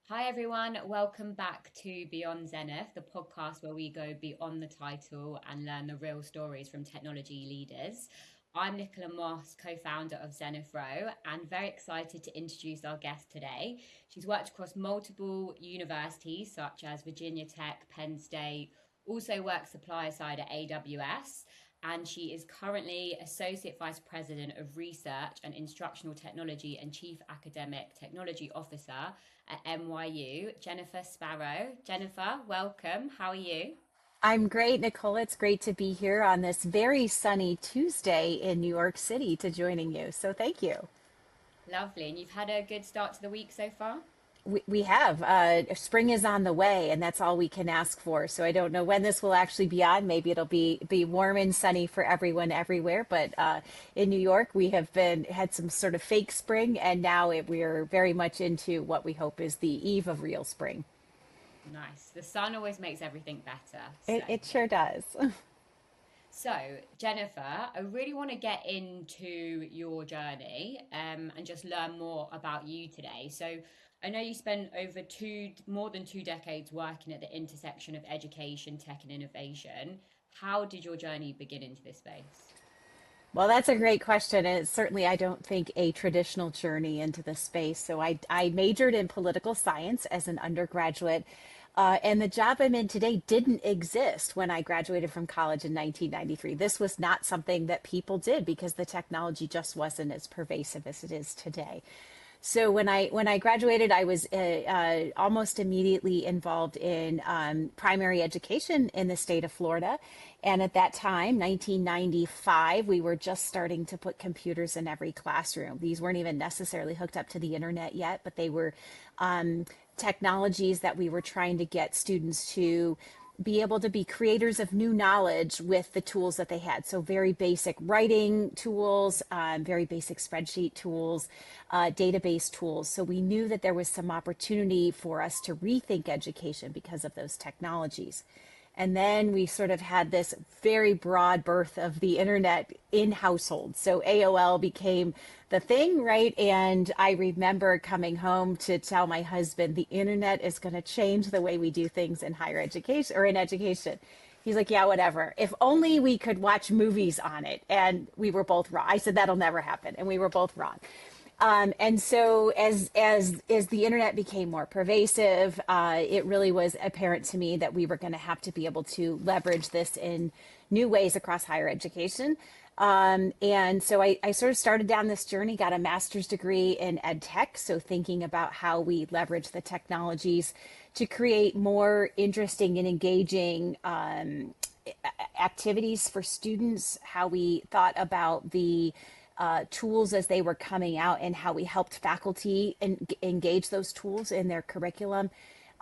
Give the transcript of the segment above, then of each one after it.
Hi, everyone. Welcome back to Beyond Zenith, the podcast where we go beyond the title and learn the real stories from technology leaders. I'm Nicola Moss, co founder of Zenith Row, and very excited to introduce our guest today. She's worked across multiple universities such as Virginia Tech, Penn State, also works supplier side at AWS, and she is currently Associate Vice President of Research and Instructional Technology and Chief Academic Technology Officer at NYU, Jennifer Sparrow. Jennifer, welcome. How are you? I'm great, Nicole. It's great to be here on this very sunny Tuesday in New York City to joining you. So thank you. Lovely. And you've had a good start to the week so far? We have spring is on the way, and that's all we can ask for. So I don't know when this will actually be on. Maybe it'll be warm and sunny for everyone everywhere. But in New York, we have been had some sort of fake spring, and now we're very much into what we hope is the eve of real spring. Nice. The sun always makes everything better. It sure does. So, Jennifer, I really want to get into your journey and just learn more about you today. So, I know you spent more than 2 decades working at the intersection of education, tech, and innovation. How did your journey begin into this space? Well, that's a great question. And it's certainly, I don't think, a traditional journey into the space. So I majored in political science as an undergraduate. And the job I'm in today didn't exist when I graduated from college in 1993. This was not something that people did because the technology just wasn't as pervasive as it is today. So when I graduated, I was almost immediately involved in primary education in the state of Florida, and at that time, 1995, we were just starting to put computers in every classroom. These weren't even necessarily hooked up to the internet yet, but they were technologies that we were trying to get students to be able to be creators of new knowledge with the tools that they had. So very basic writing tools, very basic spreadsheet tools, database tools. So we knew that there was some opportunity for us to rethink education because of those technologies. And then we sort of had this very broad birth of the internet in households. So AOL became the thing, right? And I remember coming home to tell my husband the internet is going to change the way we do things in higher education or in education. He's like, yeah, whatever. If only we could watch movies on it. And we were both wrong. I said, that'll never happen. And we were both wrong. And so as the internet became more pervasive, it really was apparent to me that we were going to have to be able to leverage this in new ways across higher education. And so I sort of started down this journey, got a master's degree in ed tech. So thinking about how we leverage the technologies to create more interesting and engaging activities for students, how we thought about the tools as they were coming out and how we helped faculty engage those tools in their curriculum.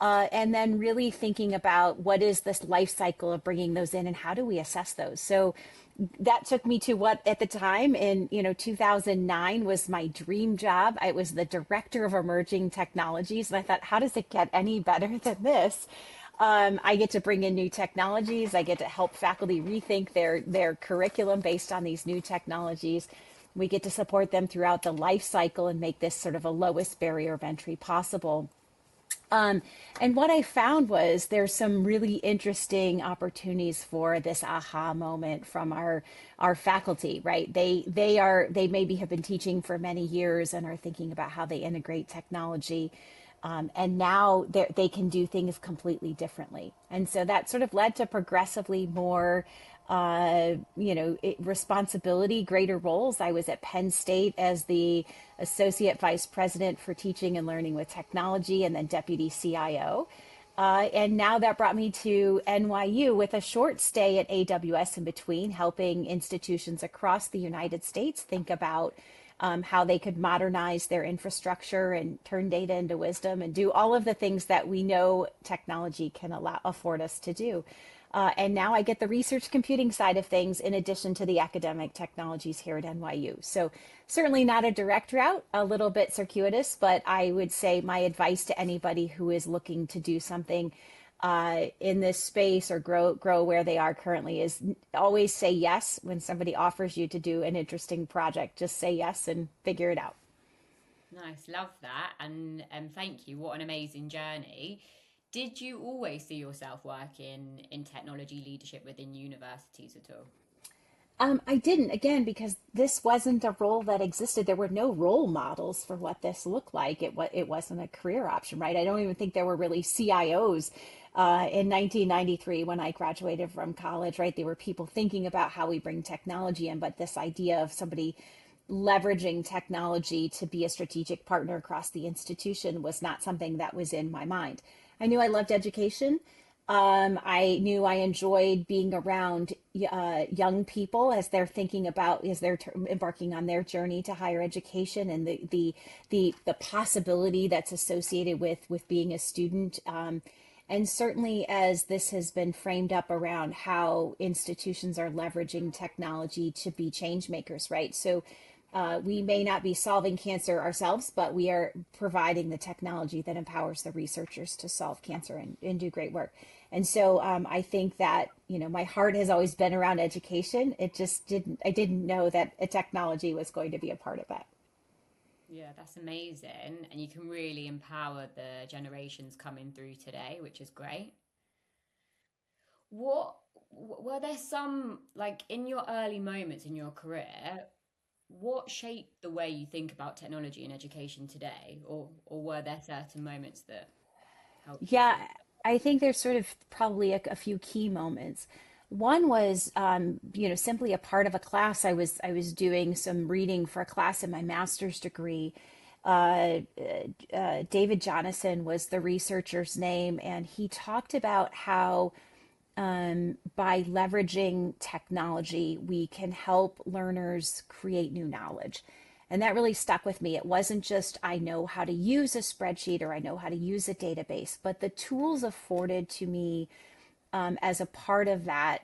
And then really thinking about what is this life cycle of bringing those in and how do we assess those. So that took me to what at the time in 2009 was my dream job. I was the director of emerging technologies, and I thought, how does it get any better than this? I get to bring in new technologies. I get to help faculty rethink their curriculum based on these new technologies. We get to support them throughout the life cycle and make this sort of a lowest barrier of entry possible. And what I found was there's some really interesting opportunities for this aha moment from our faculty, right? They maybe have been teaching for many years and are thinking about how they integrate technology. And now they can do things completely differently. And so that sort of led to progressively more responsibility, greater roles. I was at Penn State as the associate vice president for teaching and learning with technology and then deputy CIO. And now that brought me to NYU with a short stay at AWS in between, helping institutions across the United States think about how they could modernize their infrastructure and turn data into wisdom and do all of the things that we know technology can afford us to do. And now I get the research computing side of things in addition to the academic technologies here at NYU. So certainly not a direct route, a little bit circuitous, but I would say my advice to anybody who is looking to do something in this space or grow where they are currently is always say yes when somebody offers you to do an interesting project. Just say yes and figure it out. Nice, love that. And thank you. What an amazing journey. Did you always see yourself working in technology leadership within universities at all? I didn't, again, because this wasn't a role that existed. There were no role models for what this looked like. It wasn't a career option, right? I don't even think there were really CIOs in 1993 when I graduated from college, right? There were people thinking about how we bring technology in, but this idea of somebody leveraging technology to be a strategic partner across the institution was not something that was in my mind. I knew I loved education. I knew I enjoyed being around young people as they're thinking about, as they're embarking on their journey to higher education, and the possibility that's associated with being a student. And certainly, as this has been framed up around how institutions are leveraging technology to be change makers, right? So we may not be solving cancer ourselves, but we are providing the technology that empowers the researchers to solve cancer and do great work. And so I think that, my heart has always been around education. I didn't know that a technology was going to be a part of that. Yeah, that's amazing. And you can really empower the generations coming through today, which is great. What were there some, like, in your early moments in your career, what shaped the way you think about technology and education today? Or were there certain moments that helped you Yeah, see I think there's sort of probably a few key moments. One was, simply a part of a class. I was doing some reading for a class in my master's degree. David Jonathan was the researcher's name, and he talked about how by leveraging technology, we can help learners create new knowledge. And that really stuck with me. It wasn't just I know how to use a spreadsheet or I know how to use a database, but the tools afforded to me as a part of that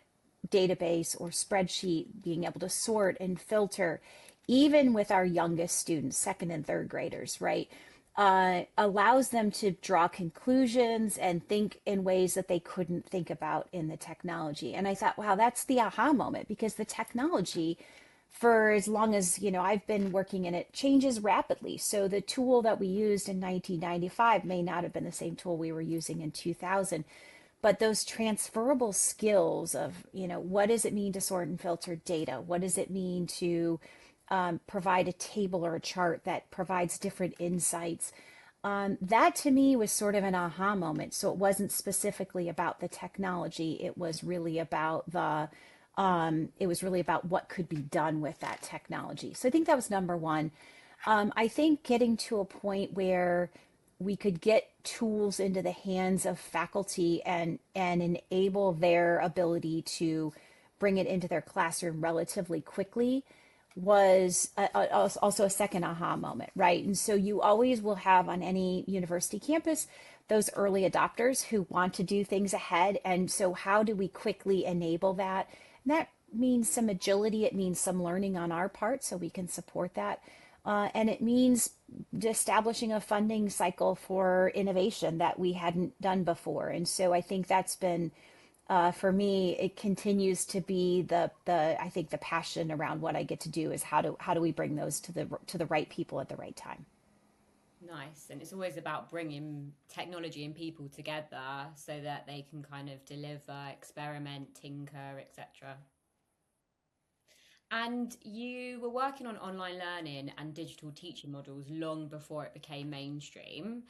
database or spreadsheet, being able to sort and filter, even with our youngest students, second and third graders, right? Allows them to draw conclusions and think in ways that they couldn't think about in the technology. And I thought, wow, that's the aha moment, because the technology, for as long as I've been working in it, changes rapidly. So the tool that we used in 1995 may not have been the same tool we were using in 2000, but those transferable skills of, what does it mean to sort and filter data? What does it mean to provide a table or a chart that provides different insights? That to me was sort of an aha moment. So it wasn't specifically about the technology. It was really about what could be done with that technology. So I think that was number one. I think getting to a point where we could get tools into the hands of faculty and enable their ability to bring it into their classroom relatively quickly was also a second aha moment, right? And so you always will have on any university campus those early adopters who want to do things ahead. And so, how do we quickly enable that? And that means some agility, it means some learning on our part so we can support that. And it means establishing a funding cycle for innovation that we hadn't done before. And so I think that's been, for me, it continues to be I think the passion around what I get to do is how do we bring those to the right people at the right time. Nice. And it's always about bringing technology and people together so that they can kind of deliver, experiment, tinker, etc. And you were working on online learning and digital teaching models long before it became mainstream.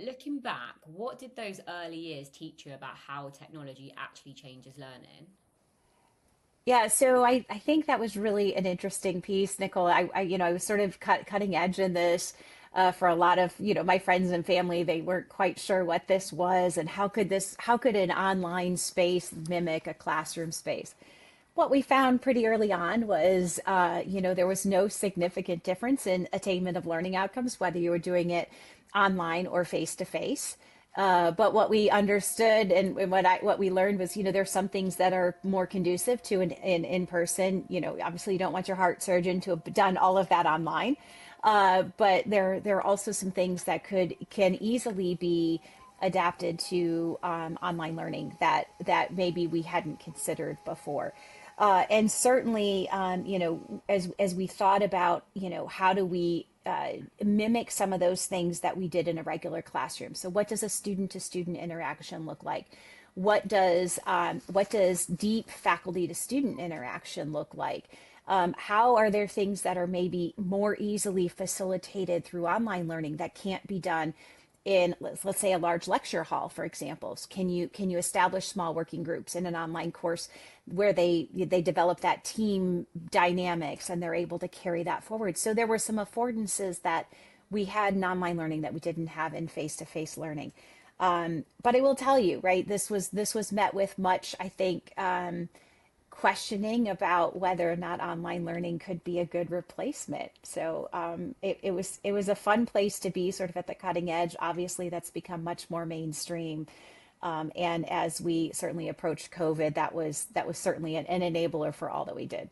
Looking back, what did those early years teach you about how technology actually changes learning? Yeah, so I think that was really an interesting piece, Nicola. I was sort of cutting edge in this for a lot of, my friends and family. They weren't quite sure what this was and how could an online space mimic a classroom space. What we found pretty early on was, there was no significant difference in attainment of learning outcomes, whether you were doing it online or face to face. But what we understood and what we learned was, there's some things that are more conducive to an in person. Obviously, you don't want your heart surgeon to have done all of that online, but there are also some things that can easily be adapted to online learning that maybe we hadn't considered before. And certainly, as we thought about, how do we mimic some of those things that we did in a regular classroom. So, what does a student to student interaction look like? What does deep faculty to student interaction look like? How are there things that are maybe more easily facilitated through online learning that can't be done in, let's say, a large lecture hall, for example? Can you establish small working groups in an online course where they develop that team dynamics and they're able to carry that forward? So there were some affordances that we had in online learning that we didn't have in face-to-face learning. But I will tell you, right, this was met with much, I think, questioning about whether or not online learning could be a good replacement. So it was a fun place to be, sort of at the cutting edge. Obviously, that's become much more mainstream. And as we certainly approached COVID, that was certainly an enabler for all that we did.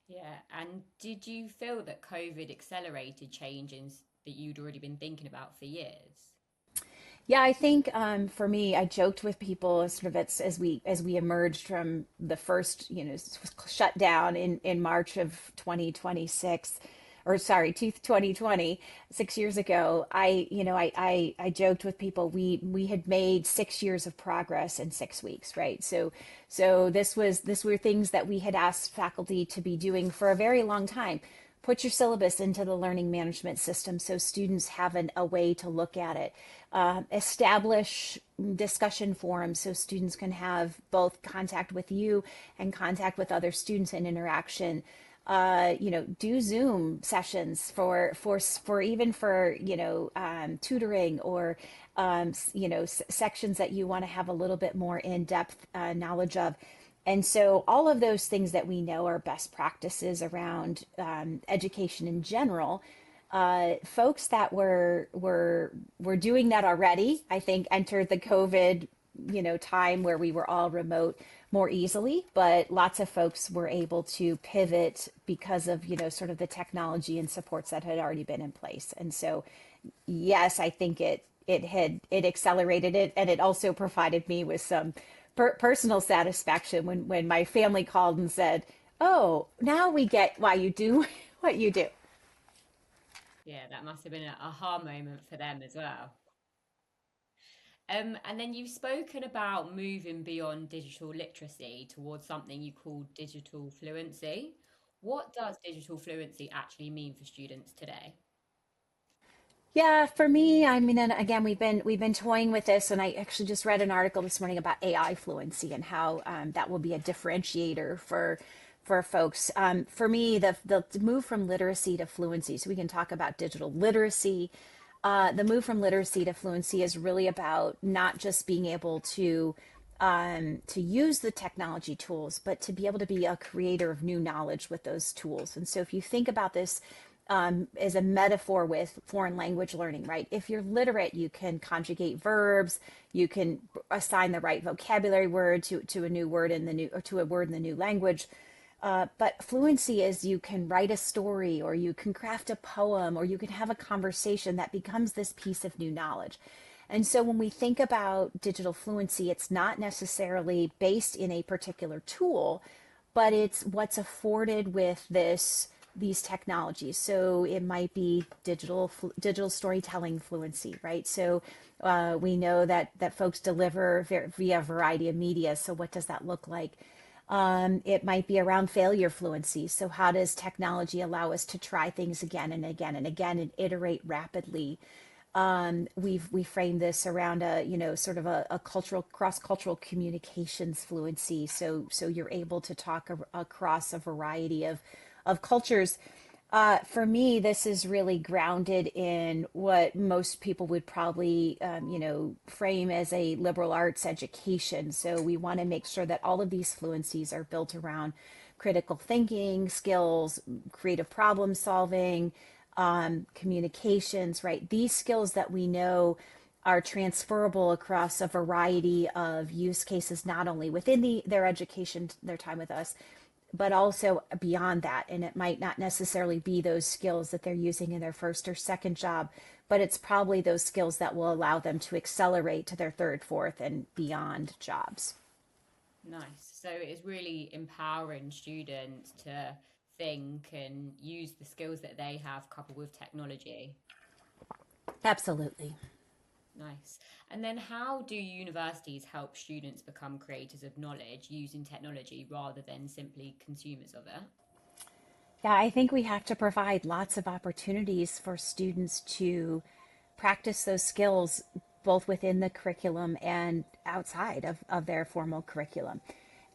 Yeah. And did you feel that COVID accelerated changes that you'd already been thinking about for years? Yeah, I think for me, I joked with people sort of as we emerged from the first, shutdown in March of 2026, or sorry, 2020, 6 years ago. I joked with people, we had made 6 years of progress in 6 weeks, right? So this were things that we had asked faculty to be doing for a very long time. Put your syllabus into the learning management system so students have a way to look at it. Establish discussion forums so students can have both contact with you and contact with other students and interaction. Do Zoom sessions for even for tutoring, or sections that you want to have a little bit more in-depth knowledge of. And so all of those things that we know are best practices around education in general, folks that were doing that already, I think, entered the COVID, time where we were all remote more easily. But lots of folks were able to pivot because of, sort of the technology and supports that had already been in place. And so, yes, I think it accelerated it, and it also provided me with some personal satisfaction when my family called and said, "Oh, now we get why you do what you do." Yeah, that must have been an aha moment for them as well. And then you've spoken about moving beyond digital literacy towards something you call digital fluency. What does digital fluency actually mean for students today? Yeah, for me, I mean, and again, we've been toying with this, and I actually just read an article this morning about AI fluency and how that will be a differentiator for folks. For me, the move from literacy to fluency. So we can talk about digital literacy. The move from literacy to fluency is really about not just being able to use the technology tools, but to be able to be a creator of new knowledge with those tools. And so if you think about this as a metaphor with foreign language learning, right? If you're literate, you can conjugate verbs, you can assign the right vocabulary word to a new word in the new, or to a word in the new language. But fluency is you can write a story, or you can craft a poem, or you can have a conversation that becomes this piece of new knowledge. And so when we think about digital fluency, it's not necessarily based in a particular tool, but it's what's afforded with these technologies. So it might be digital storytelling fluency, right? So we know that folks deliver via a variety of media. So what does that look like? It might be around failure fluency. So how does technology allow us to try things again and again and again and iterate rapidly? We frame this around sort of a cultural, cross-cultural communications fluency. So you're able to talk across a variety of cultures. For me, this is really grounded in what most people would probably, frame as a liberal arts education. So we want to make sure that all of these fluencies are built around critical thinking skills, creative problem solving, communications, right? These skills that we know are transferable across a variety of use cases, not only within their education, their time with us, but also beyond that. And it might not necessarily be those skills that they're using in their first or second job, but it's probably those skills that will allow them to accelerate to their third, fourth, and beyond jobs. Nice. So it's really empowering students to think and use the skills that they have coupled with technology. Absolutely. Nice. And then how do universities help students become creators of knowledge using technology rather than simply consumers of it? Yeah, I think we have to provide lots of opportunities for students to practice those skills both within the curriculum and outside of their formal curriculum.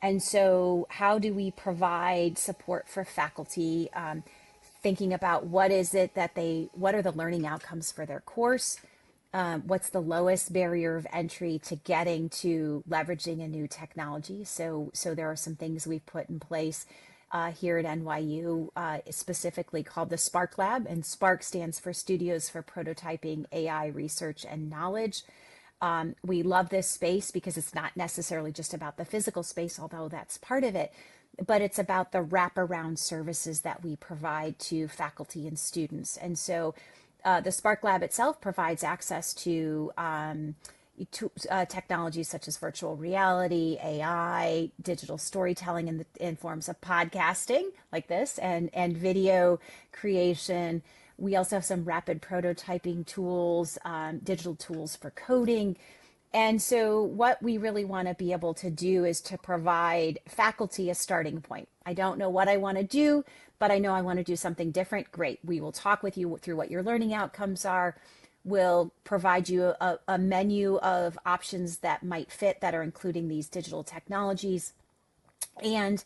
And so, how do we provide support for faculty? Thinking about what are the learning outcomes for their course? What's the lowest barrier of entry to getting to leveraging a new technology? So there are some things we've put in place here at NYU, specifically called the Spark Lab, and Spark stands for Studios for Prototyping AI Research and Knowledge. We love this space because it's not necessarily just about the physical space, although that's part of it, but it's about the wraparound services that we provide to faculty and students. And so the Spark Lab itself provides access to technologies such as virtual reality, AI, digital storytelling in forms of podcasting like this, and video creation. We also have some rapid prototyping tools, digital tools for coding. And so, what we really want to be able to do is to provide faculty a starting point. I don't know what I want to do, but I know I want to do something different. Great. We will talk with you through what your learning outcomes are. We'll provide you a menu of options that might fit that are including these digital technologies. And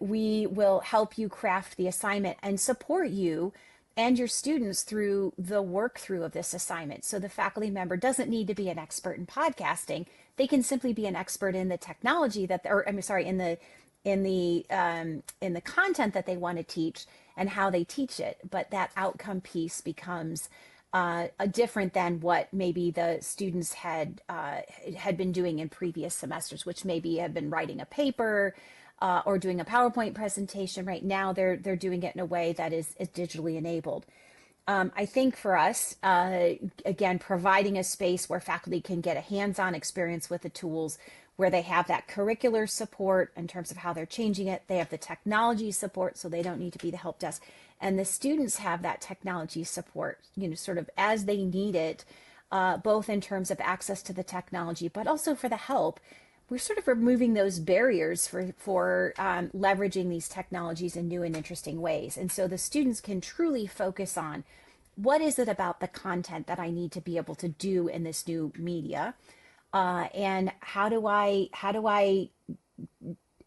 we will help you craft the assignment and support you and your students through the work through of this assignment. So the faculty member doesn't need to be an expert in podcasting. They can simply be an expert in the technology that, or I'm sorry, in the content that they want to teach and how they teach it. But that outcome piece becomes different than what maybe the students had been doing in previous semesters, which maybe have been writing a paper or doing a PowerPoint presentation. Right now, they're doing it in a way that is digitally enabled. I think for us, again, providing a space where faculty can get a hands-on experience with the tools, where they have that curricular support in terms of how they're changing it. They have the technology support, so they don't need to be the help desk. And the students have that technology support, sort of as they need it, both in terms of access to the technology, but also for the help. We're sort of removing those barriers for leveraging these technologies in new and interesting ways. And so the students can truly focus on what is it about the content that I need to be able to do in this new media, and how do I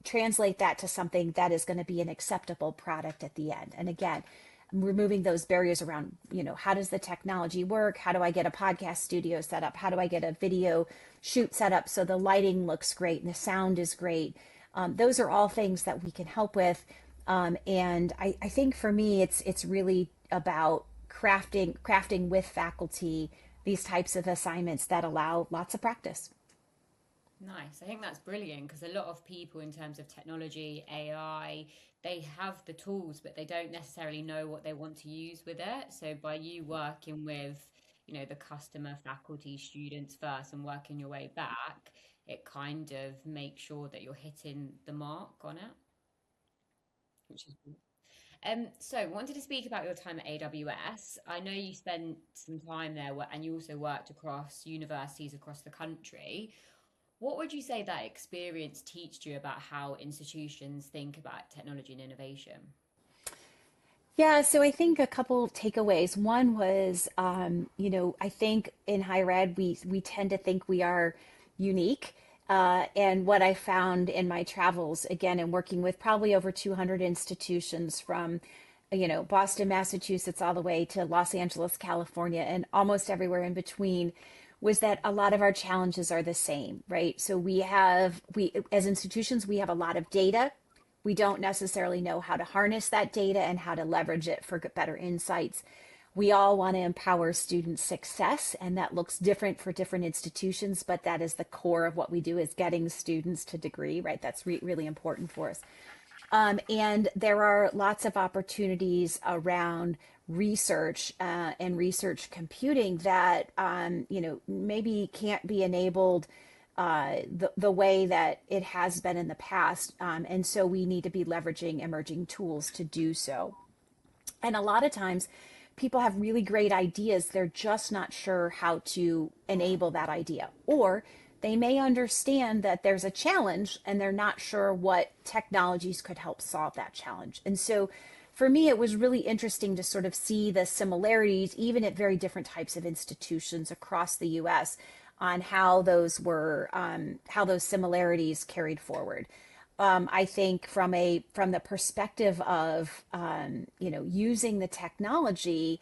translate that to something that is going to be an acceptable product at the end. And again, removing those barriers around, how does the technology work? How do I get a podcast studio set up? How do I get a video shoot set up so the lighting looks great and the sound is great? Those are all things that we can help with. And I think for me, it's really about crafting with faculty these types of assignments that allow lots of practice. Nice. I think that's brilliant because a lot of people, in terms of technology, AI, they have the tools, but they don't necessarily know what they want to use with it. So by you working with, the customer, faculty, students first and working your way back, it kind of makes sure that you're hitting the mark on it, which is good. So I wanted to speak about your time at AWS. I know you spent some time there and you also worked across universities across the country. What would you say that experience taught you about how institutions think about technology and innovation? Yeah, so I think a couple takeaways. One was, I think in higher ed, we tend to think we are unique. And what I found in my travels, again, in working with probably over 200 institutions from, Boston, Massachusetts, all the way to Los Angeles, California, and almost everywhere in between, was that a lot of our challenges are the same, right? So we as institutions, we have a lot of data. We don't necessarily know how to harness that data and how to leverage it for better insights. We all want to empower student success, and that looks different for different institutions, but that is the core of what we do, is getting students to degree, right? That's really important for us. And there are lots of opportunities around research and research computing that, maybe can't be enabled the way that it has been in the past. And so we need to be leveraging emerging tools to do so. And a lot of times people have really great ideas. They're just not sure how to enable that idea. Or they may understand that there's a challenge and they're not sure what technologies could help solve that challenge. And so for me, it was really interesting to sort of see the similarities, even at very different types of institutions across the US, on how those similarities carried forward. I think from the perspective of using the technology,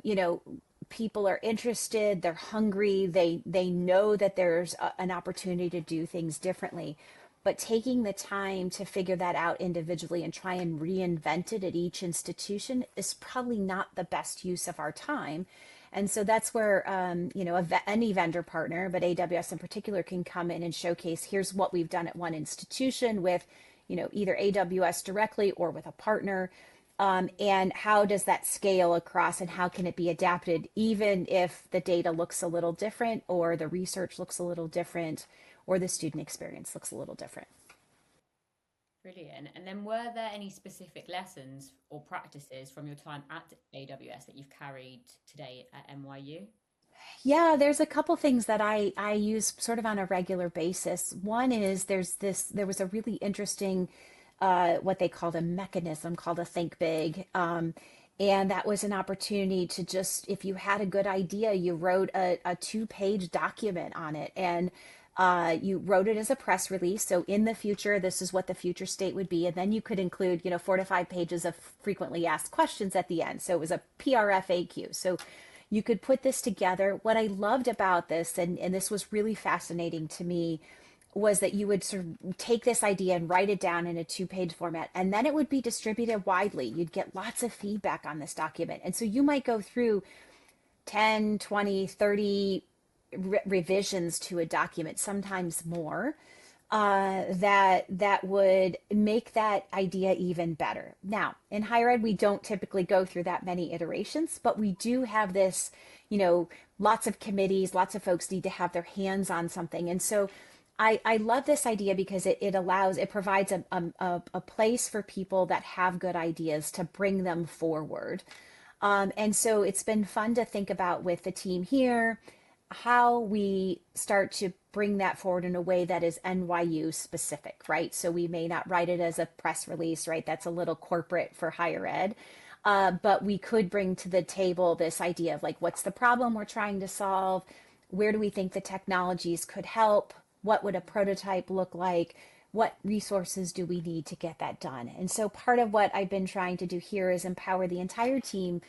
you know, people are interested, they're hungry, they know that there's an opportunity to do things differently. But taking the time to figure that out individually and try and reinvent it at each institution is probably not the best use of our time. And so that's where, any vendor partner, but AWS in particular, can come in and showcase, here's what we've done at one institution with, either AWS directly or with a partner. And how does that scale across, and how can it be adapted, even if the data looks a little different, or the research looks a little different, or the student experience looks a little different. Brilliant. And then were there any specific lessons or practices from your time at AWS that you've carried today at NYU? Yeah, there's a couple things that I use sort of on a regular basis. One is there was a really interesting what they called a mechanism called a think big. And that was an opportunity to just, if you had a good idea, you wrote a two-page document on it, and you wrote it as a press release. So in the future, this is what the future state would be. And then you could include, 4 to 5 pages of frequently asked questions at the end. So it was a PRFAQ. So you could put this together. What I loved about this, and this was really fascinating to me, was that you would sort of take this idea and write it down in a two-page format, and then it would be distributed widely. You'd get lots of feedback on this document. And so you might go through 10, 20, 30 revisions to a document, sometimes more, that would make that idea even better. Now, in higher ed, we don't typically go through that many iterations, but we do have this, lots of committees, lots of folks need to have their hands on something. And so I love this idea because it provides a place for people that have good ideas to bring them forward. And so it's been fun to think about with the team here, how we start to bring that forward in a way that is NYU specific, right? So we may not write it as a press release, right? That's a little corporate for higher ed. But we could bring to the table this idea of, like, what's the problem we're trying to solve? Where do we think the technologies could help? What would a prototype look like? What resources do we need to get that done? And so part of what I've been trying to do here is empower the entire team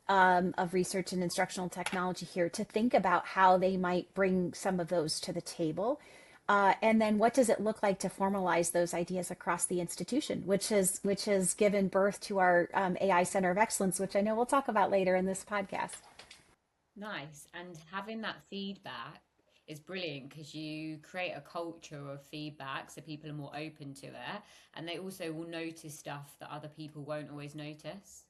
of research and instructional technology here to think about how they might bring some of those to the table. And then what does it look like to formalize those ideas across the institution, which has given birth to our AI Center of Excellence, which I know we'll talk about later in this podcast. Nice. And having that feedback is brilliant because you create a culture of feedback so people are more open to it, and they also will notice stuff that other people won't always notice.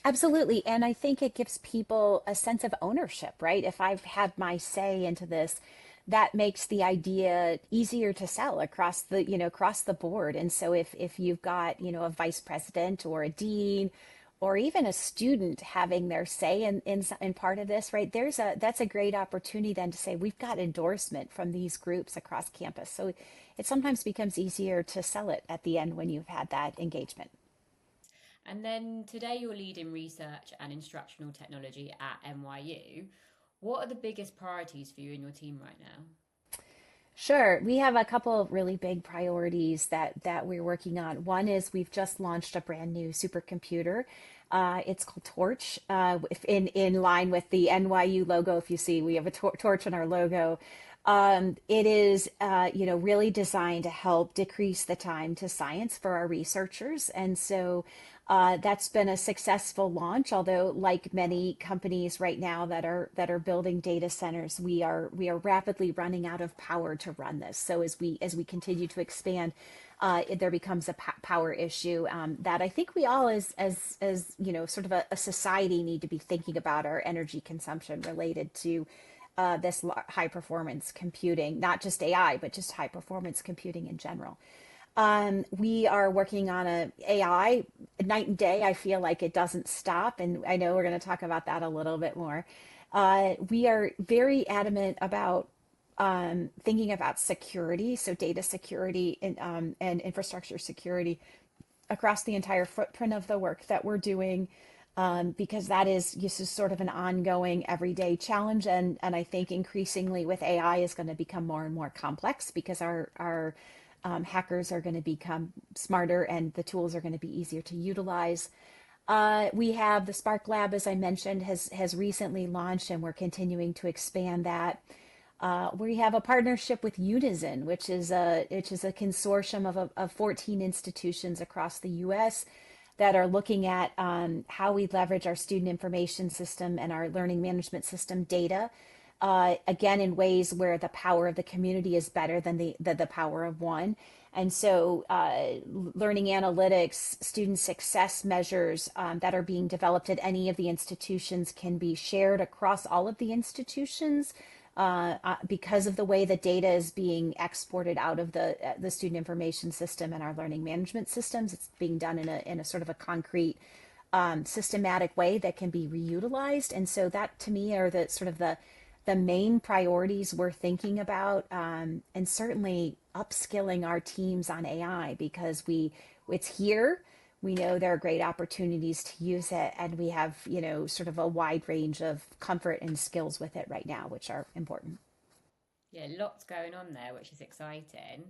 Absolutely. And I think it gives people a sense of ownership, right? If I've had my say into this, that makes the idea easier to sell across the board. And so if you've got, a vice president or a dean or even a student having their say in part of this, right? That's a great opportunity then to say, we've got endorsement from these groups across campus. So it sometimes becomes easier to sell it at the end when you've had that engagement. And then today you're leading research and instructional technology at NYU. What are the biggest priorities for you and your team right now? Sure. We have a couple of really big priorities that we're working on. One is we've just launched a brand new supercomputer. It's called Torch, in line with the NYU logo. If you see, we have a torch in our logo. It is, really designed to help decrease the time to science for our researchers. And so that's been a successful launch, although like many companies right now that are building data centers, we are rapidly running out of power to run this. So as we continue to expand, there becomes a power issue that I think we all as sort of a society need to be thinking about our energy consumption related to this high performance computing, not just AI, but just high performance computing in general. We are working on a AI night and day. I feel like it doesn't stop, and I know we're going to talk about that a little bit more. We are very adamant about thinking about security, so data security and infrastructure security across the entire footprint of the work that we're doing, because that is this is sort of an ongoing everyday challenge, and I think increasingly with AI is going to become more and more complex because our hackers are going to become smarter and the tools are going to be easier to utilize. We have the Spark Lab, as I mentioned, has recently launched, and we're continuing to expand that. We have a partnership with Unizen, which is a consortium of 14 institutions across the U.S. that are looking at how we leverage our student information system and our learning management system data, again, in ways where the power of the community is better than the power of one. And so learning analytics, student success measures that are being developed at any of the institutions can be shared across all of the institutions because of the way the data is being exported out of the student information system and our learning management systems. It's being done in a sort of a concrete, systematic way that can be reutilized. And so that to me are the sort of the main priorities we're thinking about, and certainly upskilling our teams on AI because it's here. We know there are great opportunities to use it, and we have, sort of a wide range of comfort and skills with it right now, which are important. Yeah, lots going on there, which is exciting.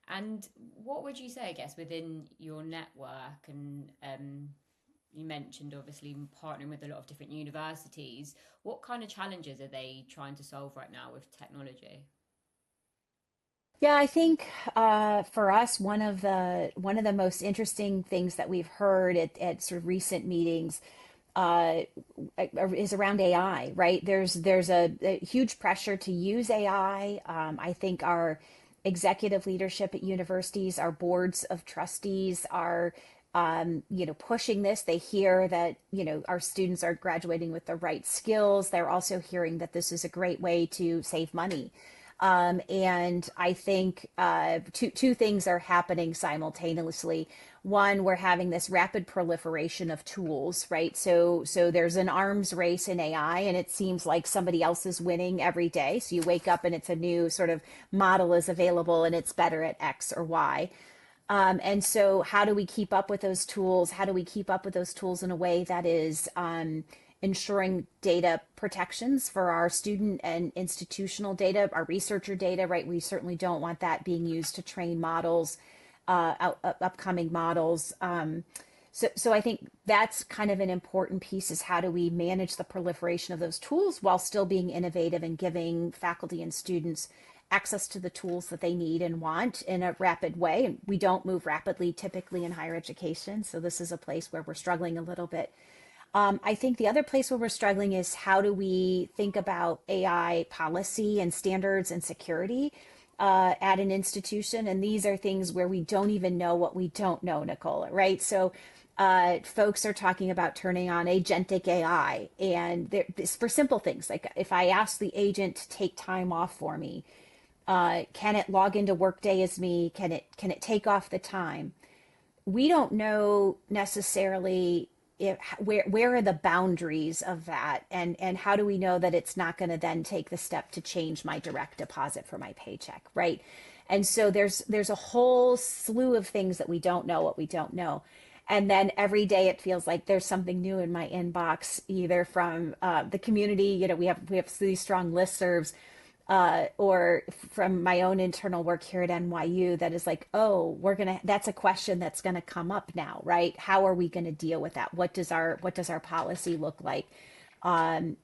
And what would you say, I guess, within your network? And you mentioned obviously partnering with a lot of different universities. What kind of challenges are they trying to solve right now with technology? Yeah, I think for us, one of the most interesting things that we've heard at sort of recent meetings uh, is around AI. Right? There's a huge pressure to use AI. I think our executive leadership at universities, our boards of trustees are pushing this. They hear that, our students are graduating with the right skills. They're also hearing that this is a great way to save money. And I think two things are happening simultaneously. One, we're having this rapid proliferation of tools, right? So there's an arms race in AI, and it seems like somebody else is winning every day. So you wake up and it's a new sort of model is available, and it's better at X or Y. And so, how do we keep up with those tools? How do we keep up with those tools in a way that is ensuring data protections for our student and institutional data, our researcher data, right? We certainly don't want that being used to train models, upcoming models. So I think that's kind of an important piece is how do we manage the proliferation of those tools while still being innovative and giving faculty and students access to the tools that they need and want in a rapid way. And we don't move rapidly typically in higher education. So this is a place where we're struggling a little bit. I think the other place where we're struggling is how do we think about AI policy and standards and security at an institution? And these are things where we don't even know what we don't know, Nicola, right? So folks are talking about turning on agentic AI, and this for simple things like if I ask the agent to take time off for me, can it log into Workday as me? Can it take off the time? We don't know necessarily where are the boundaries of that, and how do we know that it's not going to then take the step to change my direct deposit for my paycheck, right? And so there's a whole slew of things that we don't know what we don't know. And then every day it feels like there's something new in my inbox, either from the community, we have these strong listservs, or from my own internal work here at NYU that is like, oh, that's a question that's gonna come up now, right? How are we gonna deal with that? What does our policy look like? What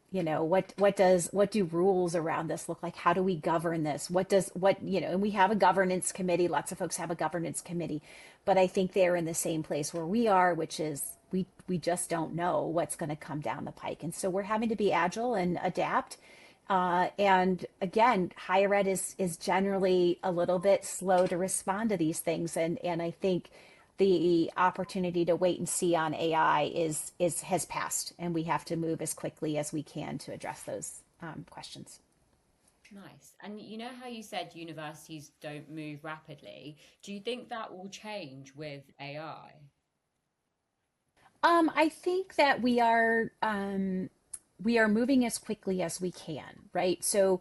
do rules around this look like? How do we govern this? And we have a governance committee. Lots of folks have a governance committee, but I think they're in the same place where we are, which is we just don't know what's going to come down the pike. And so we're having to be agile and adapt. And again, higher ed is generally a little bit slow to respond to these things. And I think the opportunity to wait and see on AI has passed, and we have to move as quickly as we can to address those questions. Nice. And you know how you said universities don't move rapidly? Do you think that will change with AI? I think that we are moving as quickly as we can, right? So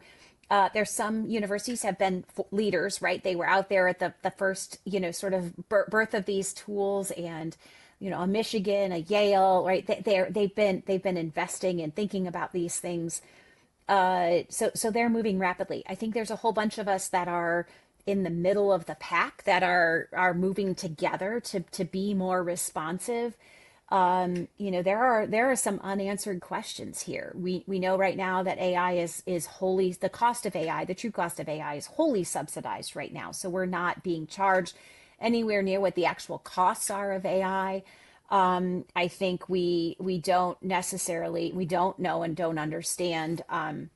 there's some universities have been leaders, right? They were out there at the first, sort of birth of these tools, and a Michigan, a Yale, right? They've been investing and thinking about these things. So they're moving rapidly. I think there's a whole bunch of us that are in the middle of the pack that are moving together to be more responsive. There are some unanswered questions here. We know right now that AI is wholly, the cost of AI, the true cost of AI is wholly subsidized right now. So we're not being charged anywhere near what the actual costs are of AI. I think we don't necessarily, we don't know and don't understand how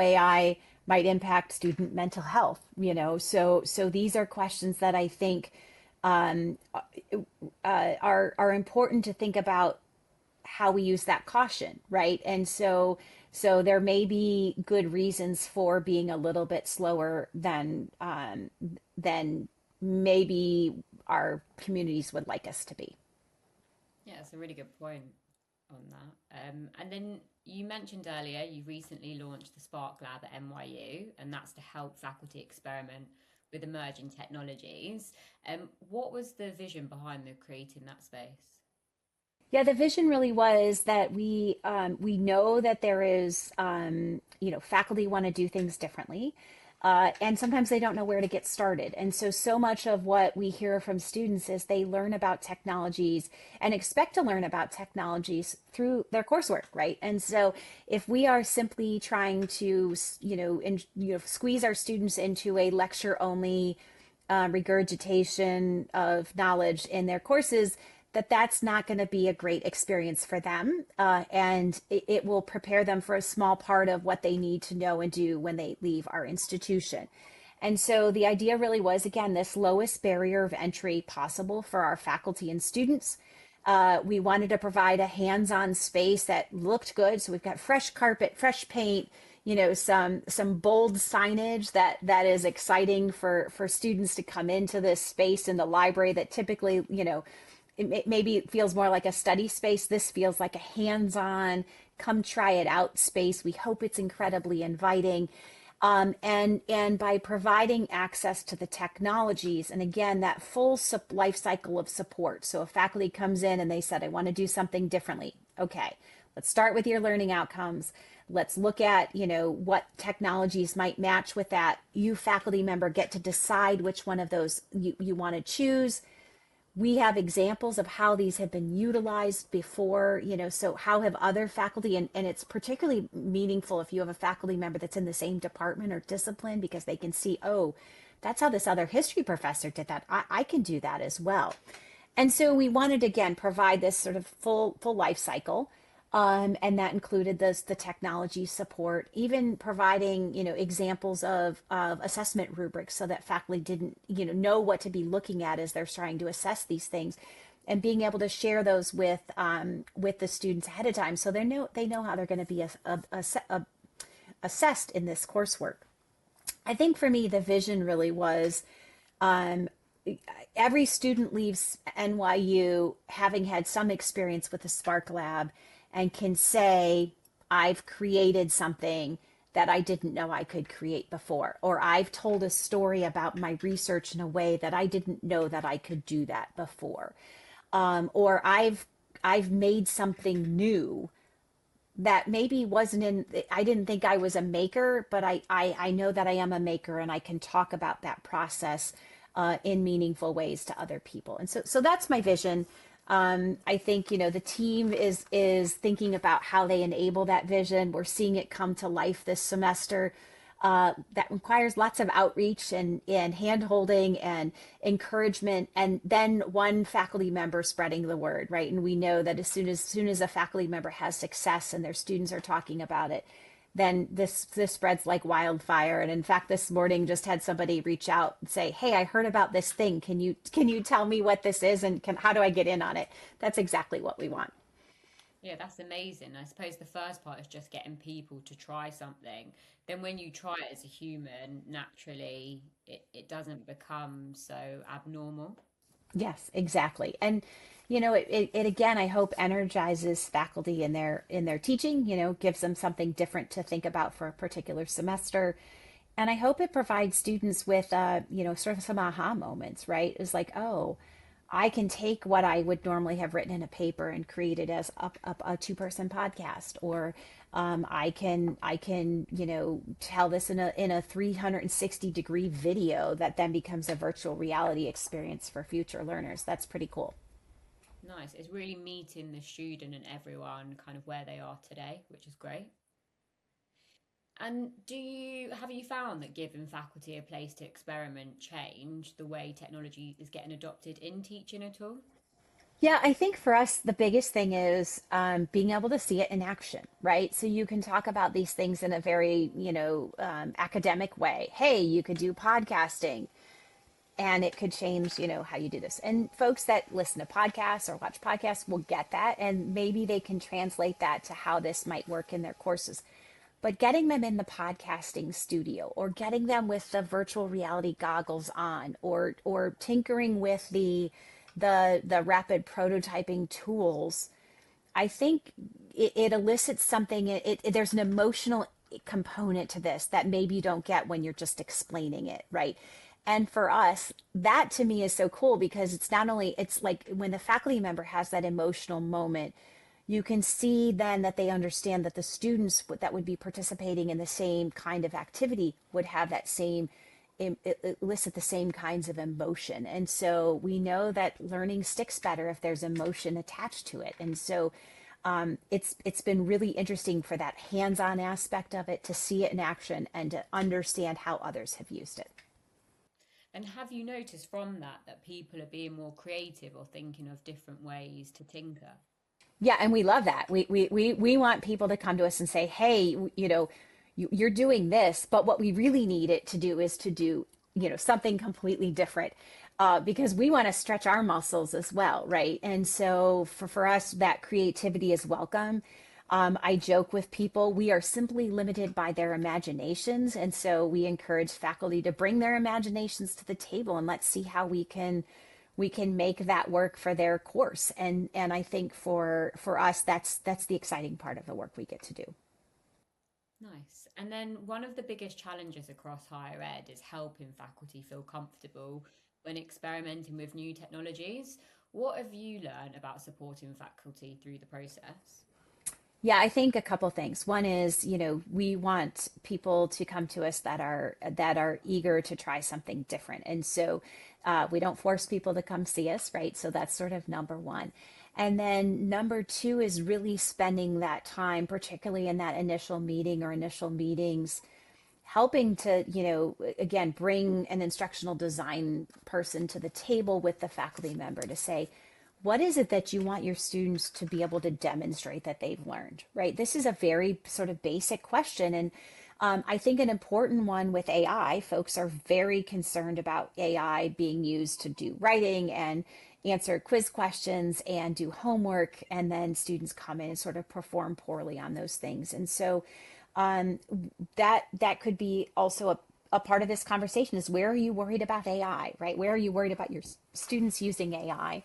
AI might impact student mental health. So these are questions that I think um, are important to think about how we use that caution, right? And so there may be good reasons for being a little bit slower than maybe our communities would like us to be. Yeah, that's a really good point on that. And then you mentioned earlier you recently launched the Spark Lab at NYU, and that's to help faculty experiment with emerging technologies. What was the vision behind the creating that space? Yeah, the vision really was that we know that there is faculty want to do things differently, and sometimes they don't know where to get started. And so much of what we hear from students is they learn about technologies and expect to learn about technologies through their coursework, right? And so if we are simply trying to squeeze our students into a lecture only regurgitation of knowledge in their courses, that's not going to be a great experience for them. And it will prepare them for a small part of what they need to know and do when they leave our institution. And so the idea really was, again, this lowest barrier of entry possible for our faculty and students. We wanted to provide a hands-on space that looked good. So we've got fresh carpet, fresh paint, some bold signage that is exciting for students to come into this space in the library that typically, maybe it feels more like a study space. This feels like a hands-on, come try it out space. We hope it's incredibly inviting. And by providing access to the technologies, and again, that full life cycle of support. So if faculty comes in and they said, I want to do something differently. Okay, let's start with your learning outcomes. Let's look at, what technologies might match with that. You faculty member get to decide which one of those you want to choose. We have examples of how these have been utilized before, so how have other faculty, and it's particularly meaningful if you have a faculty member that's in the same department or discipline, because they can see, oh, that's how this other history professor did that. I can do that as well. And so we wanted, again, provide this sort of full life cycle. And that included the technology support, even providing, examples of assessment rubrics so that faculty didn't, know what to be looking at as they're trying to assess these things, and being able to share those with the students ahead of time, so they know how they're going to be assessed in this coursework. I think for me, the vision really was um, every student leaves NYU having had some experience with the Spark Lab and can say, I've created something that I didn't know I could create before, or I've told a story about my research in a way that I didn't know that I could do that before, or I've made something new that maybe wasn't in, I didn't think I was a maker, but I know that I am a maker, and I can talk about that process in meaningful ways to other people. And so that's my vision. I think, the team is thinking about how they enable that vision. We're seeing it come to life this semester. That requires lots of outreach and hand holding and encouragement, and then one faculty member spreading the word, right? And we know that as soon as a faculty member has success and their students are talking about it, then this spreads like wildfire. And in fact, this morning just had somebody reach out and say, hey, I heard about this thing. Can you tell me what this is, and how do I get in on it? That's exactly what we want. Yeah, that's amazing. I suppose the first part is just getting people to try something. Then when you try it as a human, naturally it doesn't become so abnormal. Yes, exactly. And it again, I hope energizes faculty in their teaching, gives them something different to think about for a particular semester. And I hope it provides students with sort of some aha moments, right? It's like, oh, I can take what I would normally have written in a paper and create it as a two-person podcast, or I can tell this in a 360-degree video that then becomes a virtual reality experience for future learners. That's pretty cool. Nice. It's really meeting the student and everyone kind of where they are today, which is great. And have you found that giving faculty a place to experiment change the way technology is getting adopted in teaching at all? Yeah, I think for us, the biggest thing is being able to see it in action, right? So you can talk about these things in a very, academic way. Hey, you could do podcasting and it could change, how you do this. And folks that listen to podcasts or watch podcasts will get that. And maybe they can translate that to how this might work in their courses. But getting them in the podcasting studio or getting them with the virtual reality goggles on or tinkering with the rapid prototyping tools, I think it elicits something. There's an emotional component to this that maybe you don't get when you're just explaining it, right? And for us, that to me is so cool because it's not only, it's like when the faculty member has that emotional moment, you can see then that they understand that the students that would be participating in the same kind of activity would have that same elicit the same kinds of emotion. And so we know that learning sticks better if there's emotion attached to it. And so it's been really interesting for that hands-on aspect of it to see it in action and to understand how others have used it. And have you noticed from that that people are being more creative or thinking of different ways to tinker? Yeah, and we love that. We want people to come to us and say, hey, you're doing this, but what we really need it to do is to do, something completely different. Because we want to stretch our muscles as well, right? And so for us, that creativity is welcome. I joke with people, we are simply limited by their imaginations. And so we encourage faculty to bring their imaginations to the table and let's see how we can make that work for their course. And I think for us, that's the exciting part of the work we get to do. Nice. And then one of the biggest challenges across higher ed is helping faculty feel comfortable when experimenting with new technologies. What have you learned about supporting faculty through the process? Yeah, I think a couple things. One is, we want people to come to us that are eager to try something different, and so we don't force people to come see us, right? So that's sort of number one. And then number two is really spending that time, particularly in that initial meeting or initial meetings, helping to, again, bring an instructional design person to the table with the faculty member to say, what is it that you want your students to be able to demonstrate that they've learned, right? This is a very sort of basic question. And I think an important one with AI, folks are very concerned about AI being used to do writing and answer quiz questions and do homework. And then students come in and sort of perform poorly on those things. And so um, that could be also a part of this conversation is where are you worried about AI, right? Where are you worried about your students using AI?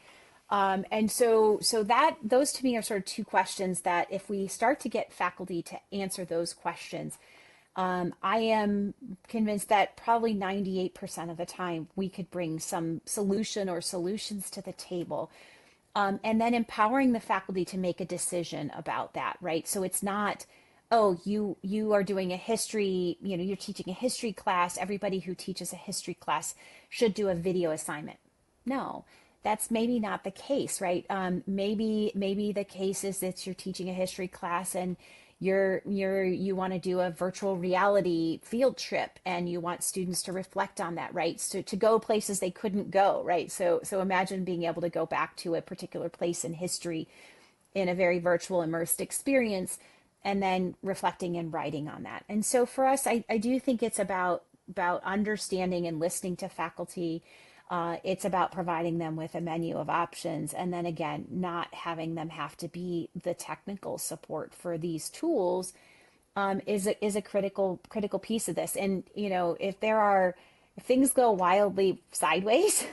And so that those to me are sort of two questions that if we start to get faculty to answer those questions, I am convinced that probably 98% of the time we could bring some solution or solutions to the table. And then empowering the faculty to make a decision about that, right? So it's not, oh, you are doing a history, you're teaching a history class. Everybody who teaches a history class should do a video assignment. No, that's maybe not the case, right? Maybe the case is that you're teaching a history class and you want to do a virtual reality field trip and you want students to reflect on that, right? So to go places they couldn't go, right? So imagine being able to go back to a particular place in history in a very virtual immersed experience and then reflecting and writing on that. And so for us, I do think it's about understanding and listening to faculty, It's about providing them with a menu of options, and then again, not having them have to be the technical support for these tools is a critical piece of this. And if things go wildly sideways,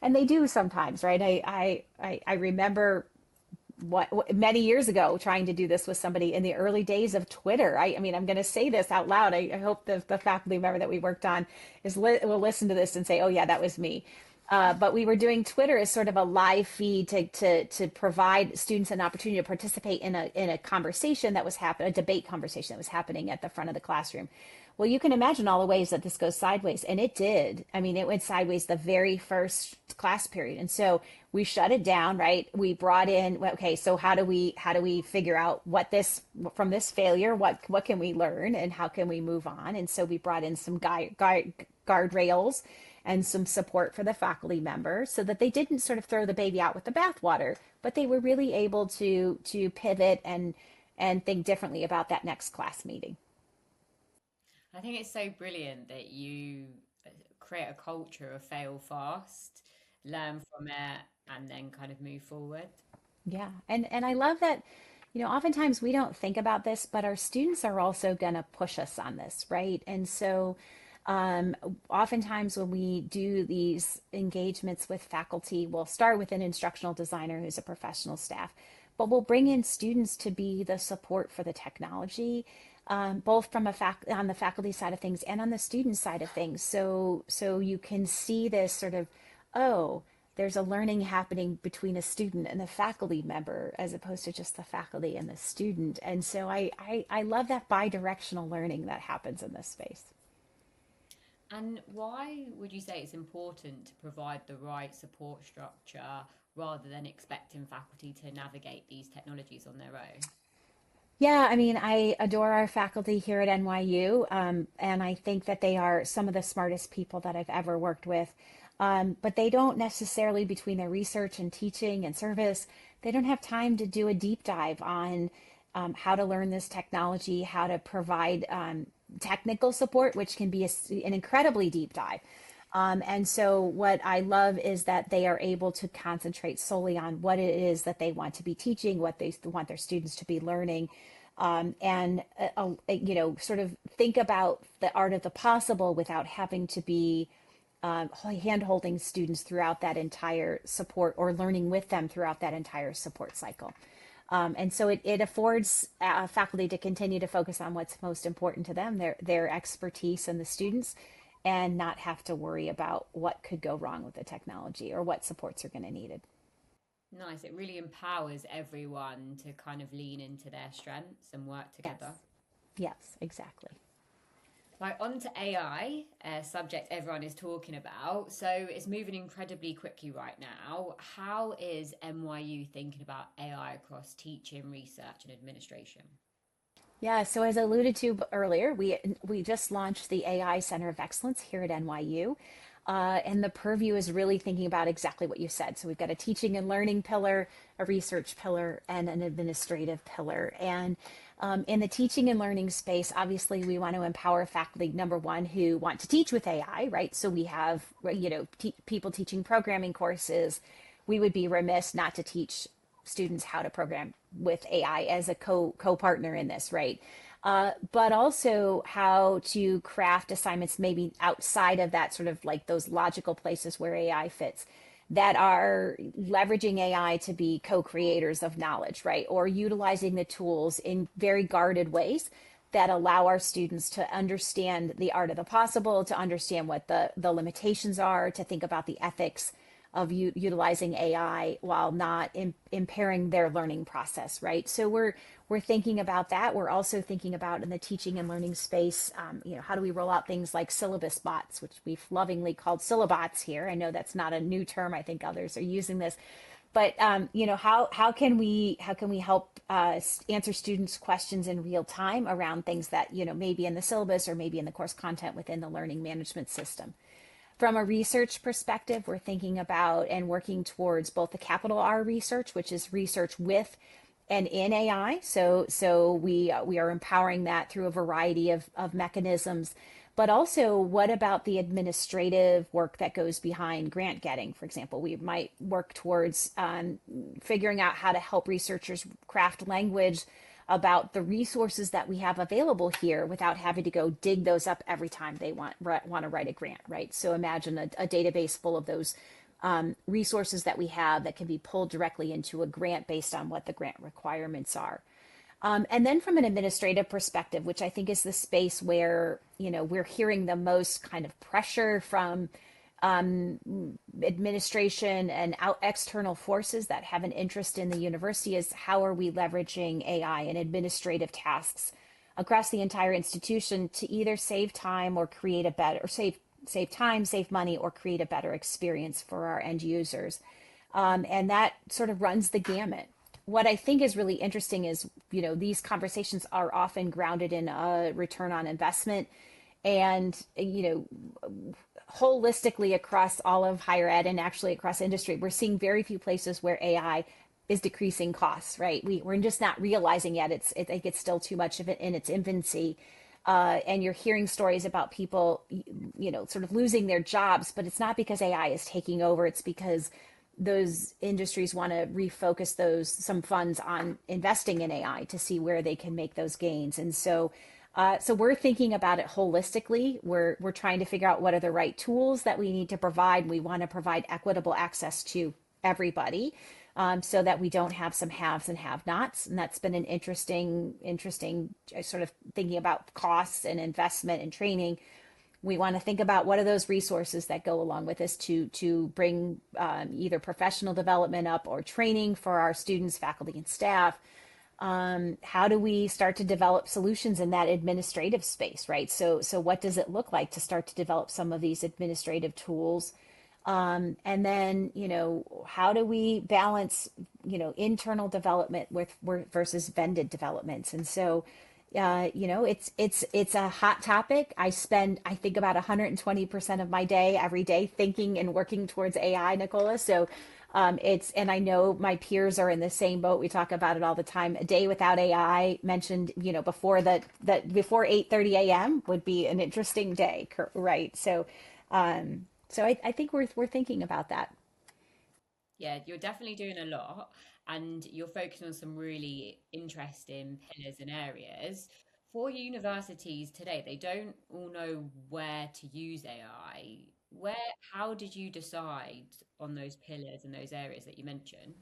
and they do sometimes, right? I remember what many years ago trying to do this with somebody in the early days of Twitter. I mean, I'm going to say this out loud. I hope the faculty member that we worked on will listen to this and say, "Oh yeah, that was me." But we were doing Twitter as sort of a live feed to provide students an opportunity to participate in a conversation that was happening, a debate conversation that was happening at the front of the classroom. Well, you can imagine all the ways that this goes sideways, and it did. I mean, it went sideways the very first class period, and so we shut it down. Right? We brought in, okay, so how do we figure out what this from this failure? What can we learn, and how can we move on? And so we brought in some guardrails and some support for the faculty members so that they didn't sort of throw the baby out with the bathwater, but they were really able to pivot and think differently about that next class meeting. I think it's so brilliant that you create a culture of fail fast, learn from it, and then kind of move forward. Yeah. And I love that, oftentimes we don't think about this, but our students are also going to push us on this, right? And so oftentimes when we do these engagements with faculty, we'll start with an instructional designer who's a professional staff, but we'll bring in students to be the support for the technology, both from on the faculty side of things and on the student side of things. So you can see this sort of, oh, there's a learning happening between a student and a faculty member as opposed to just the faculty and the student. And so I love that bi-directional learning that happens in this space. And why would you say it's important to provide the right support structure rather than expecting faculty to navigate these technologies on their own? Yeah, I mean, I adore our faculty here at NYU, and I think that they are some of the smartest people that I've ever worked with. But they don't necessarily, between their research and teaching and service, they don't have time to do a deep dive on how to learn this technology, how to provide technical support, which can be an incredibly deep dive. And so what I love is that they are able to concentrate solely on what it is that they want to be teaching, what they want their students to be learning, sort of think about the art of the possible without having to be hand-holding students throughout that entire support or learning with them throughout that entire support cycle. And so it affords faculty to continue to focus on what's most important to them, their expertise and the students, and not have to worry about what could go wrong with the technology or what supports are going to need it. Nice. It really empowers everyone to kind of lean into their strengths and work Yes. together. Yes, exactly. Right, on to AI, a subject everyone is talking about. So it's moving incredibly quickly right now. How is NYU thinking about AI across teaching, research, and administration? Yeah, so as I alluded to earlier, we just launched the AI Center of Excellence here at NYU. And the purview is really thinking about exactly what you said. So we've got a teaching and learning pillar, a research pillar, and an administrative pillar. And in the teaching and learning space, obviously, we want to empower faculty, number one, who want to teach with AI, right? So we have, people teaching programming courses. We would be remiss not to teach students how to program with AI as a co-partner in this, right? But also how to craft assignments maybe outside of that, sort of like those logical places where AI fits, that are leveraging AI to be co-creators of knowledge, right? Or utilizing the tools in very guarded ways that allow our students to understand the art of the possible, to understand what the limitations are, to think about the ethics of utilizing AI while not impairing their learning process, right? So we're thinking about that. We're also thinking about in the teaching and learning space, how do we roll out things like syllabus bots, which we've lovingly called syllabots here. I know that's not a new term. I think others are using this, but how can we help answer students' questions in real time around things that maybe in the syllabus or maybe in the course content within the learning management system. From a research perspective, we're thinking about and working towards both the capital R research, which is research with and in AI. So we are empowering that through a variety of mechanisms. But also, what about the administrative work that goes behind grant getting? For example, we might work towards figuring out how to help researchers craft language about the resources that we have available here without having to go dig those up every time they want to write a grant, right? So imagine a database full of those resources that we have that can be pulled directly into a grant based on what the grant requirements are. And then from an administrative perspective, which I think is the space where, we're hearing the most kind of pressure from administration and external forces that have an interest in the university, is how are we leveraging AI and administrative tasks across the entire institution to either save time or create a better, or save time, save money, or create a better experience for our end users. And that sort of runs the gamut. What I think is really interesting is, these conversations are often grounded in a return on investment, and, holistically across all of higher ed and actually across industry, we're seeing very few places where AI is decreasing costs, right? We're just not realizing yet. I think it's still too much of it in its infancy. And you're hearing stories about people, sort of losing their jobs, but it's not because AI is taking over. It's because those industries want to refocus some funds on investing in AI to see where they can make those gains. And so we're thinking about it holistically. We're trying to figure out what are the right tools that we need to provide. We want to provide equitable access to everybody, so that we don't have some haves and have-nots. And that's been an interesting sort of thinking about costs and investment and training. We want to think about what are those resources that go along with this to bring either professional development up or training for our students, faculty, and staff. How do we start to develop solutions in that administrative space, right? So what does it look like to start to develop some of these administrative tools? And then, how do we balance, internal development with versus vended developments? And so, it's a hot topic. I think about 120% of my day every day thinking and working towards AI, Nicola. So and I know my peers are in the same boat. We talk about it all the time. A day without AI mentioned, before before 8:30 a.m. would be an interesting day, right? So I think we're thinking about that. Yeah, you're definitely doing a lot, and you're focusing on some really interesting pillars and areas. For universities today, they don't all know where to use AI. How did you decide on those pillars and those areas that you mentioned?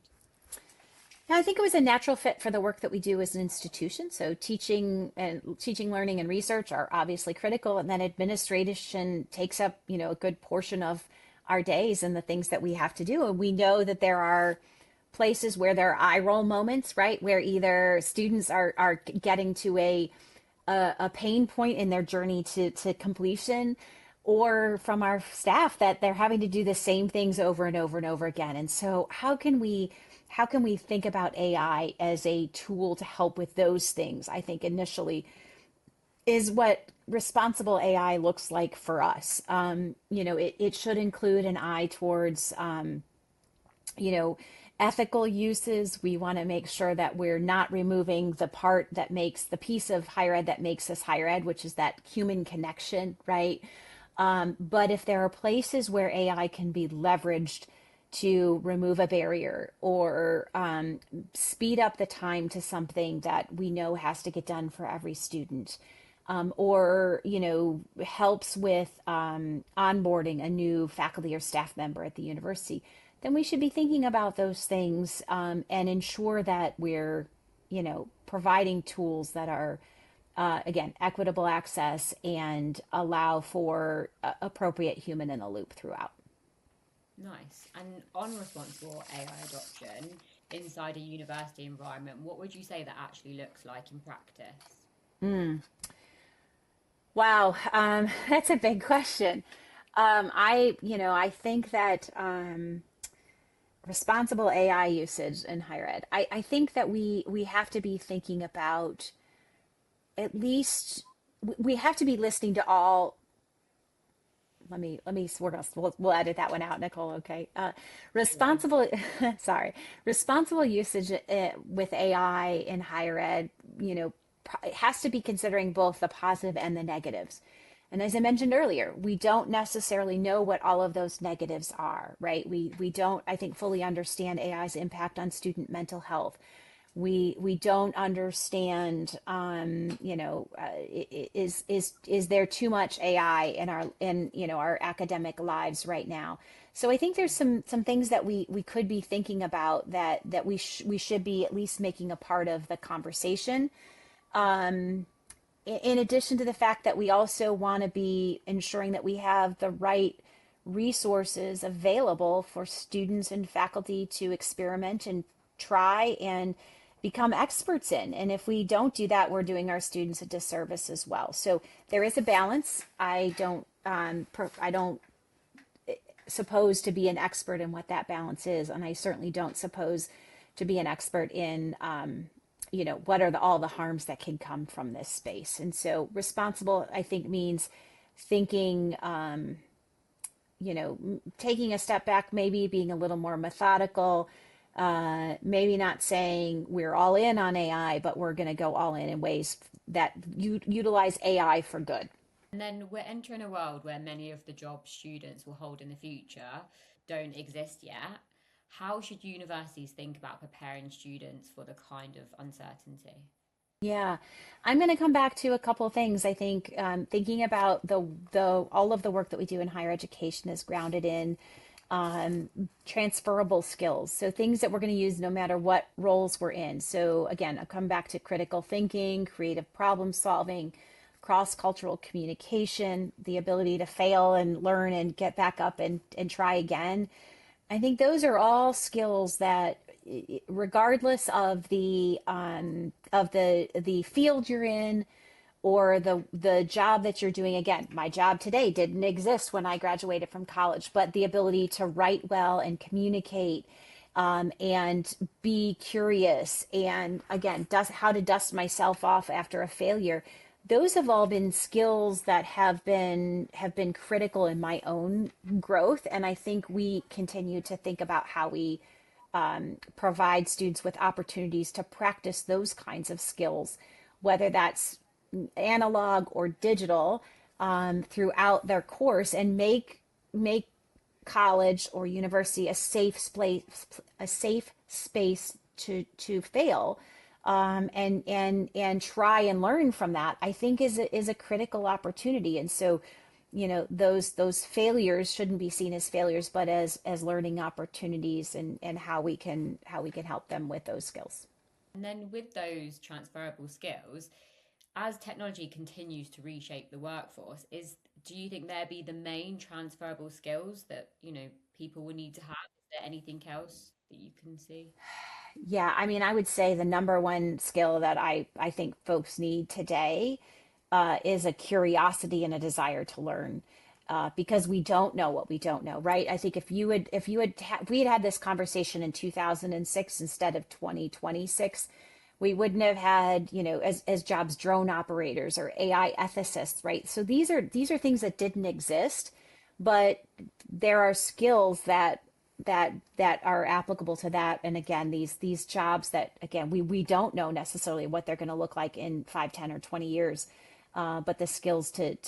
Yeah, I think it was a natural fit for the work that we do as an institution. So teaching, learning, and research are obviously critical, and then administration takes up, a good portion of our days and the things that we have to do. And we know that there are places where there are eye roll moments, right? Where either students are getting to a pain point in their journey to completion, or from our staff that they're having to do the same things over and over and over again. And so how can we think about AI as a tool to help with those things? I think initially is what responsible AI looks like for us. It should include an eye towards, you know, ethical uses. We want to make sure that we're not removing the part that makes the piece of higher ed that makes us higher ed, which is that human connection, right? But if there are places where AI can be leveraged to remove a barrier or speed up the time to something that we know has to get done for every student, or helps with onboarding a new faculty or staff member at the university, then we should be thinking about those things, and ensure that we're providing tools that are again equitable access and allow for appropriate human in the loop throughout. Nice. And on responsible AI adoption inside a university environment, what would you say that actually looks like in practice? Wow, that's a big question. I think that responsible AI usage in higher ed, I think that we have to be thinking about, at least we have to be listening to all we'll edit that one out, Nicole. Okay. No worries. Responsible, sorry, responsible usage with AI in higher ed, it has to be considering both the positive and the negatives. And as I mentioned earlier, we don't necessarily know what all of those negatives are, right? We don't, I think, fully understand AI's impact on student mental health. We don't understand, is there too much AI in our academic lives right now? So I think there's some things that we could be thinking about that we should be at least making a part of the conversation. In addition to the fact that we also want to be ensuring that we have the right resources available for students and faculty to experiment and try and become experts in. And if we don't do that, we're doing our students a disservice as well. So there is a balance. I don't suppose to be an expert in what that balance is, and I certainly don't suppose to be an expert in what are all the harms that can come from this space. And so responsible, I think, means thinking, taking a step back, maybe being a little more methodical, maybe not saying we're all in on AI, but we're going to go all in ways that utilize AI for good. And then we're entering a world where many of the jobs students will hold in the future don't exist yet. How should universities think about preparing students for the kind of uncertainty? Yeah, I'm going to come back to a couple of things. I think thinking about the all of the work that we do in higher education is grounded in transferable skills. So things that we're going to use no matter what roles we're in. So again, I'll come back to critical thinking, creative problem solving, cross-cultural communication, the ability to fail and learn and get back up and try again. I think those are all skills that, regardless of the field you're in or the job that you're doing. Again, my job today didn't exist when I graduated from college, but the ability to write well and communicate, and be curious, and again, how to dust myself off after a failure. Those have all been skills that have been critical in my own growth, and I think we continue to think about how we provide students with opportunities to practice those kinds of skills, whether that's analog or digital, throughout their course, and make college or university a safe space to fail, and try and learn from that. I think is a critical opportunity. And so, those failures shouldn't be seen as failures, but as learning opportunities, and how we can help them with those skills. And then with those transferable skills, as technology continues to reshape the workforce, do you think there be the main transferable skills that, people will need to have? Is there anything else that you can see? Yeah, I mean, I would say the number one skill that I think folks need today is a curiosity and a desire to learn, because we don't know what we don't know, right? I think if we had this conversation in 2006 instead of 2026, we wouldn't have had, as jobs, drone operators or AI ethicists, right? So these are things that didn't exist, but there are skills that are applicable to that. And again, these jobs that, again, we don't know necessarily what they're going to look like in 5, 10, or 20 years. But the skills to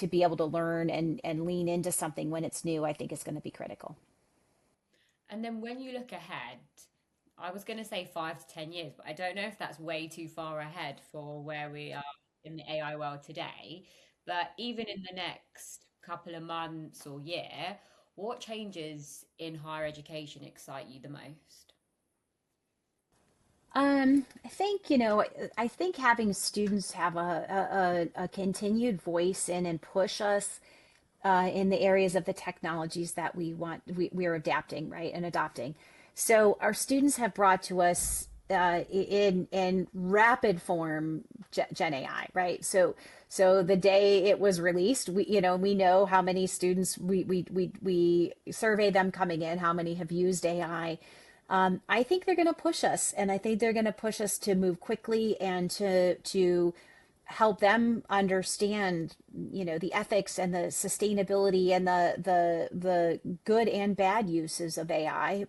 be able to learn and lean into something when it's new, I think, is going to be critical. And then when you look ahead, I was going to say 5 to 10 years, but I don't know if that's way too far ahead for where we are in the AI world today. But even in the next couple of months or year, what changes in higher education excite you the most? I think having students have a continued voice in and push us in the areas of the technologies that we're adapting, right, and adopting. So our students have brought to us in rapid form Gen AI, right? So the day it was released, we know how many students we survey them coming in, how many have used AI. I think they're going to push us, and I think they're going to push us to move quickly and to help them understand, the ethics and the sustainability and the good and bad uses of AI.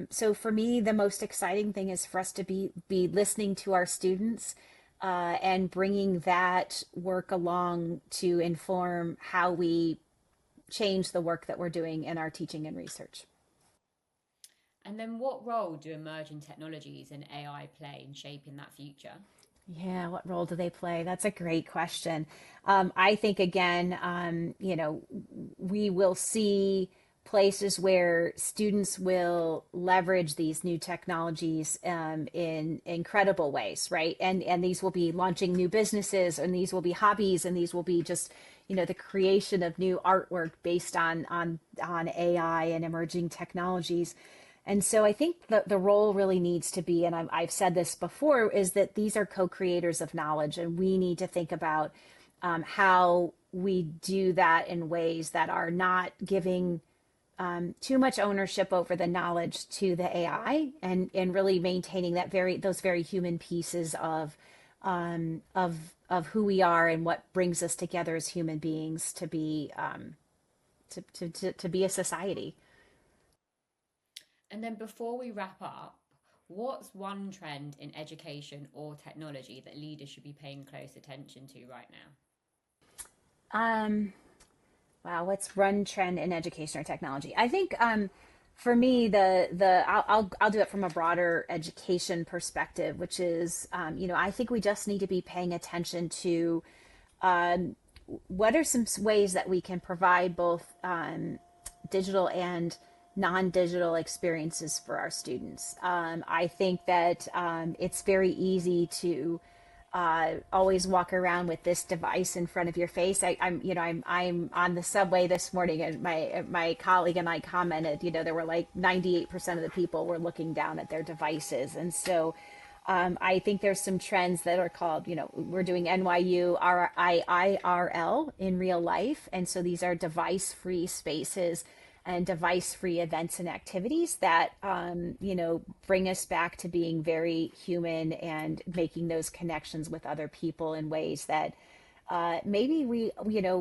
So for me, the most exciting thing is for us to be listening to our students, and bringing that work along to inform how we change the work that we're doing in our teaching and research. And then what role do emerging technologies and AI play in shaping that future? Yeah, what role do they play? That's a great question. I think, again, we will see places where students will leverage these new technologies, in incredible ways, right? And these will be launching new businesses, and these will be hobbies, and these will be just, the creation of new artwork based on AI and emerging technologies. And so I think the role really needs to be, and I've said this before, is that these are co-creators of knowledge, and we need to think about, how we do that in ways that are not giving, too much ownership over the knowledge to the AI, and really maintaining those very human pieces of who we are and what brings us together as human beings to be, to be a society. And then before we wrap up, what's one trend in education or technology that leaders should be paying close attention to right now? Um, Wow, what's one trend in education or technology? I think, for me, I'll do it from a broader education perspective, which is, I think we just need to be paying attention to, what are some ways that we can provide both, digital and non-digital experiences for our students. I think that, it's very easy to, always walk around with this device in front of your face. I'm on the subway this morning, and my colleague and I commented, there were like 98% of the people were looking down at their devices, and so. I think there's some trends that are called, we're doing NYU IRL in real life. And so these are device free spaces and device free events and activities that, bring us back to being very human and making those connections with other people in ways that, maybe we,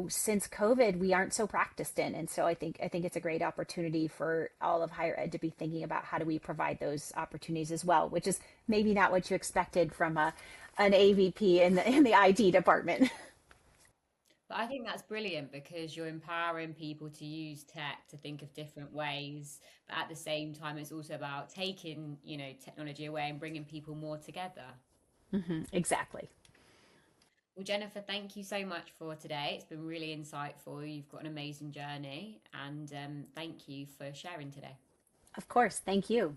since COVID, we aren't so practiced in. And so I think it's a great opportunity for all of higher ed to be thinking about how do we provide those opportunities as well, which is maybe not what you expected from an AVP in the IT department. But I think that's brilliant because you're empowering people to use tech to think of different ways. But at the same time, it's also about taking, technology away and bringing people more together. Exactly. Well, Jennifer, thank you so much for today. It's been really insightful. You've got an amazing journey, and thank you for sharing today. Of course. Thank you.